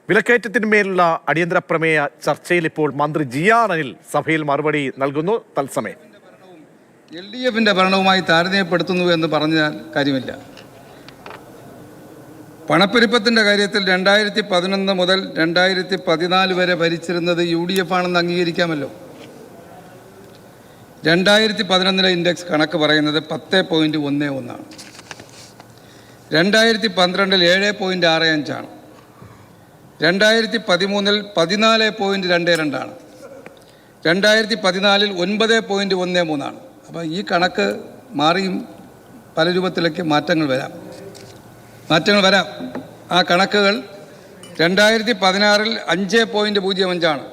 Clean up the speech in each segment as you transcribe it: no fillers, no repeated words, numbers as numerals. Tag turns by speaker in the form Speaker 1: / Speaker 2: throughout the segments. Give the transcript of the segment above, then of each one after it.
Speaker 1: വിലക്കയറ്റത്തിന്മേലുള്ള അടിയന്തര പ്രമേയ ചർച്ചയിൽ ഇപ്പോൾ മന്ത്രി ജി.ആർ. അനിൽ സഭയിൽ മറുപടി നൽകുന്നു. തത്സമയം
Speaker 2: LDFിന്റെ ഭരണവുമായി താരതമ്യപ്പെടുത്തുന്നു എന്ന് പറഞ്ഞാൽ കാര്യമില്ല. പണപ്പെരുപ്പത്തിൻ്റെ കാര്യത്തിൽ 2011 മുതൽ 2014 വരെ ഭരിച്ചിരുന്നത് UDF ആണെന്ന് അംഗീകരിക്കാമല്ലോ. 2011 ഇൻഡെക്സ് കണക്ക് പറയുന്നത് 10.11 ആണ്. 2012 7.65 ആണ്. 2013 14.22 ആണ്. 2014 9.13 ആണ്. അപ്പോൾ ഈ കണക്ക് മാറിയും പല രൂപത്തിലേക്ക് മാറ്റങ്ങൾ വരാം. ആ കണക്കുകൾ 2016 5.05 ആണ്.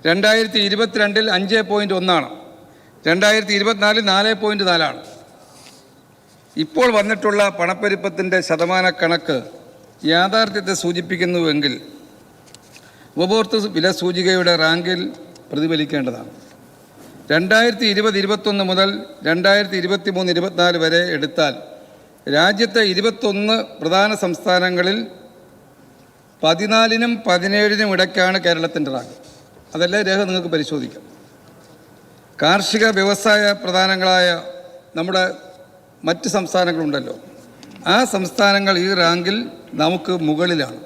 Speaker 2: 2022 5.1 ആണ്. 2024 4.4 ആണ്. ഇപ്പോൾ വന്നിട്ടുള്ള പണപ്പെരുപ്പത്തിൻ്റെ ശതമാന കണക്ക് യാഥാർത്ഥ്യത്തെ സൂചിപ്പിക്കുന്നുവെങ്കിൽ ഉപഭോക്തൃ വില സൂചികയുടെ റാങ്കിൽ പ്രതിഫലിക്കേണ്ടതാണ്. 2020-21 മുതൽ 2023-24 വരെ എടുത്താൽ രാജ്യത്തെ 21 പ്രധാന സംസ്ഥാനങ്ങളിൽ 14നും 17നും ഇടയ്ക്കാണ് കേരളത്തിൻ്റെ റാങ്ക്. അതല്ലേ രേഖ നിങ്ങൾക്ക് പരിശോധിക്കാം. കാർഷിക വ്യവസായ പ്രധാനങ്ങളായ നമ്മുടെ മറ്റ് സംസ്ഥാനങ്ങളുണ്ടല്ലോ, ആ സംസ്ഥാനങ്ങൾ ഈ റാങ്കിൽ നമുക്ക് മുകളിലാണ്.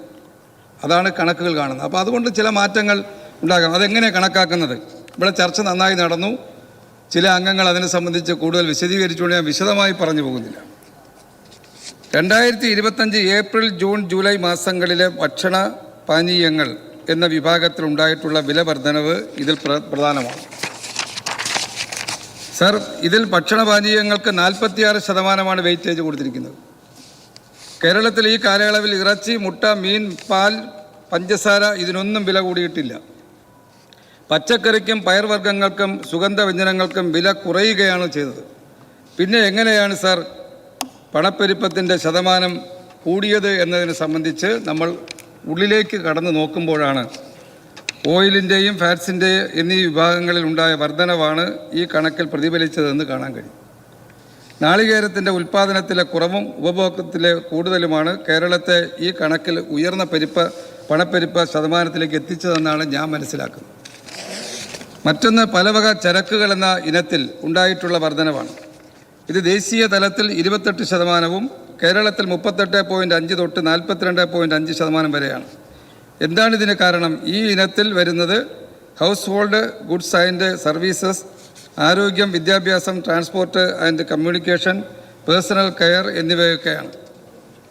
Speaker 2: അതാണ് കണക്കുകൾ കാണുന്നത്. അപ്പോൾ അതുകൊണ്ട് ചില മാറ്റങ്ങൾ ഉണ്ടാകാം. അതെങ്ങനെയാണ് കണക്കാക്കുന്നത്? ഇവിടെ ചർച്ച നന്നായി നടന്നു. ചില അംഗങ്ങൾ അതിനെ സംബന്ധിച്ച് കൂടുതൽ വിശദീകരിച്ചുകൊണ്ട് ഞാൻ വിശദമായി പറഞ്ഞു പോകുന്നില്ല. 2025 ഏപ്രിൽ, ജൂൺ, ജൂലൈ മാസങ്ങളിലെ ഭക്ഷണ പാനീയങ്ങൾ എന്ന വിഭാഗത്തിൽ ഉണ്ടായിട്ടുള്ള വില വർധനവ് ഇതിൽ പ്രധാനമാണ്. സർ, ഇതിൽ ഭക്ഷണപാനീയങ്ങൾക്ക് 46% വെയിറ്റേജ് കൊടുത്തിരിക്കുന്നത്. കേരളത്തിൽ ഈ കാലയളവിൽ ഇറച്ചി, മുട്ട, മീൻ, പാൽ, പഞ്ചസാര ഇതിനൊന്നും വില കൂടിയിട്ടില്ല. പച്ചക്കറിക്കും പയർവർഗ്ഗങ്ങൾക്കും സുഗന്ധവ്യഞ്ജനങ്ങൾക്കും വില കുറയുകയാണ് ചെയ്തത്. പിന്നെ എങ്ങനെയാണ് സർ പണപ്പെരുപ്പത്തിൻ്റെ ശതമാനം കൂടിയത് എന്നതിനെ സംബന്ധിച്ച് നമ്മൾ ഉള്ളിലേക്ക് കടന്നു നോക്കുമ്പോഴാണ് ഓയിലിൻ്റെയും ഫാറ്റ്സിൻ്റെയും എന്നീ വിഭാഗങ്ങളിൽ ഉണ്ടായ വർധനവാണ് ഈ കണക്കിൽ പ്രതിഫലിച്ചതെന്ന് കാണാൻ കഴിയും. നാളികേരത്തിൻ്റെ ഉൽപ്പാദനത്തിലെ കുറവും ഉപഭോഗത്തിലെ കൂടുതലുമാണ് കേരളത്തെ ഈ കണക്കിൽ ഉയർന്ന പണപ്പെരുപ്പ ശതമാനത്തിലേക്ക് എത്തിച്ചതെന്നാണ് ഞാൻ മനസ്സിലാക്കുന്നത്. മറ്റൊന്ന് പലവക ചരക്കുകൾ എന്ന ഇനത്തിൽ ഉണ്ടായിട്ടുള്ള വർധനവാണ്. ഇത് ദേശീയ തലത്തിൽ 28%, കേരളത്തിൽ 38.5 തൊട്ട് 42.5% വരെയാണ്. എന്താണ് ഇതിന് കാരണം? ഈ ഇനത്തിൽ വരുന്നത് house hold goods and services, ആരോഗ്യം, വിദ്യാഭ്യാസം, transport and communication, personal care എന്നിവയൊക്കെയാണ്.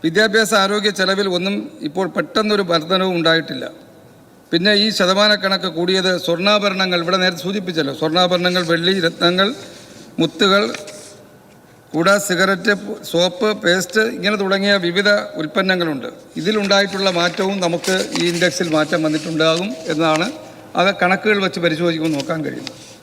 Speaker 2: വിദ്യാഭ്യാസ ആരോഗ്യ ചെലവിൽ ഒന്നും ഇപ്പോൾ പെട്ടെന്നൊരു വർധനവും ഉണ്ടായിട്ടില്ല. പിന്നെ ഈ ശതമാന കണക്ക് കൂടിയത് സ്വർണ്ണാഭരണങ്ങൾ, ഇവിടെ നേരത്തെ സൂചിപ്പിച്ചല്ലോ, സ്വർണ്ണാഭരണങ്ങൾ, വെള്ളി, രത്നങ്ങൾ, മുത്തുകൾ, കുട, സിഗരറ്റ്, സോപ്പ്, പേസ്റ്റ്, ഇങ്ങനെ തുടങ്ങിയ വിവിധ ഉൽപ്പന്നങ്ങളുണ്ട്. ഇതിലുണ്ടായിട്ടുള്ള മാറ്റവും നമുക്ക് ഈ ഇൻഡെക്സിൽ മാറ്റം വന്നിട്ടുണ്ടാകും എന്നതാണ് അത് കണക്കുകൾ വെച്ച് പരിശോധിക്കുമ്പോൾ നോക്കാൻ കഴിയുന്നത്.